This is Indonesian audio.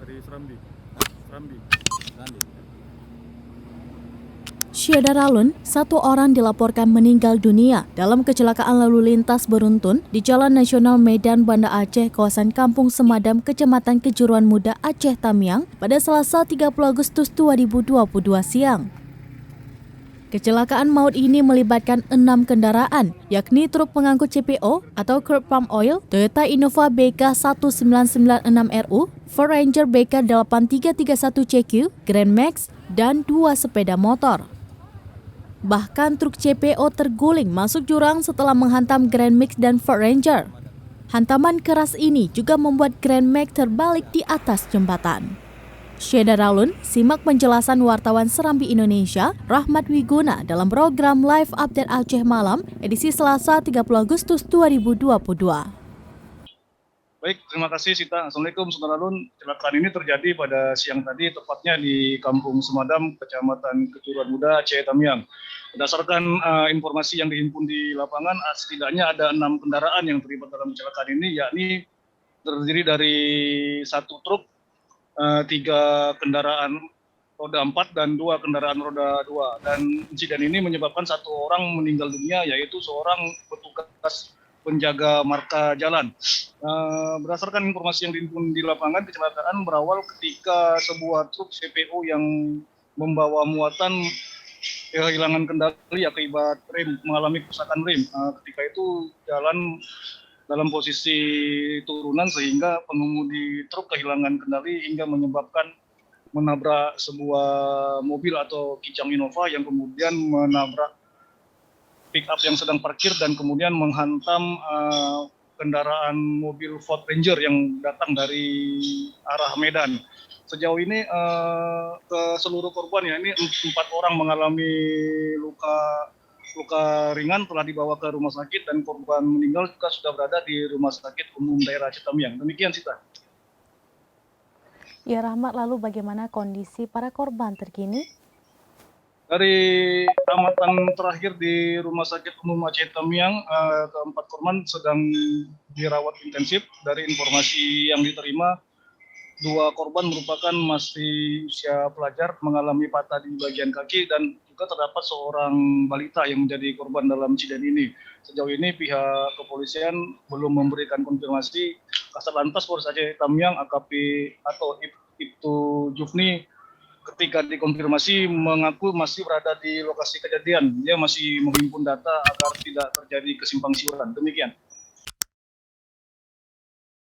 Dari Serambi. Serambi. Syeda Ralun, satu orang dilaporkan meninggal dunia dalam kecelakaan lalu lintas beruntun di Jalan Nasional Medan Banda Aceh, kawasan Kampung Semadam, Kecamatan Kejuruan Muda, Aceh Tamiang pada Selasa 30 Agustus 2022 siang. Kecelakaan maut ini melibatkan 6 kendaraan, yakni truk pengangkut CPO atau crude palm oil, Toyota Innova BK 1996RU, Ford Ranger BK 8331CQ, Grand Max, dan 2 sepeda motor. Bahkan truk CPO terguling masuk jurang setelah menghantam Grand Max dan Ford Ranger. Hantaman keras ini juga membuat Grand Max terbalik di atas jembatan. Syeda Ralun simak penjelasan wartawan Serambi Indonesia, Rahmat Wiguna dalam program Live Update Aceh Malam, edisi Selasa 30 Agustus 2022. Baik, terima kasih Sita. Assalamualaikum Saudara Ralun. Kecelakaan ini terjadi pada siang tadi, tepatnya di Kampung Semadam, Kecamatan Kejuruan Muda, Aceh Tamiang. Berdasarkan informasi yang dihimpun di lapangan, setidaknya ada 6 kendaraan yang terlibat dalam kecelakaan ini, yakni terdiri dari 1 truk, 3 kendaraan roda 4 dan 2 kendaraan roda 2. Dan insiden ini menyebabkan 1 orang meninggal dunia, yaitu seorang petugas penjaga marka jalan. Berdasarkan informasi yang dihimpun di lapangan, kecelakaan berawal ketika sebuah truk CPO yang membawa muatan kehilangan kendali akibat rem, mengalami kerusakan rem. Ketika itu jalan dalam posisi turunan sehingga pengemudi truk kehilangan kendali hingga menyebabkan menabrak sebuah mobil atau Kijang Innova yang kemudian menabrak pick up yang sedang parkir dan kemudian menghantam kendaraan mobil Ford Ranger yang datang dari arah Medan. Sejauh ini ke seluruh korban, ya, ini 4 orang mengalami luka ringan telah dibawa ke rumah sakit dan korban meninggal juga sudah berada di Rumah Sakit Umum Daerah Aceh Tamiang. Demikian, Sita. Ya, Rahmat, lalu bagaimana kondisi para korban terkini? Dari amatan terakhir di Rumah Sakit Umum Aceh Tamiang, keempat korban sedang dirawat intensif. Dari informasi yang diterima, 2 korban merupakan masih usia pelajar, mengalami patah di bagian kaki, dan juga terdapat seorang balita yang menjadi korban dalam insiden ini. Sejauh ini pihak kepolisian belum memberikan konfirmasi. Kasatlantas Polres Aceh Tamiang AKP atau Ibtu Jufni ketika dikonfirmasi mengaku masih berada di lokasi kejadian. Dia masih menghimpun data agar tidak terjadi kesimpang siuran. Demikian.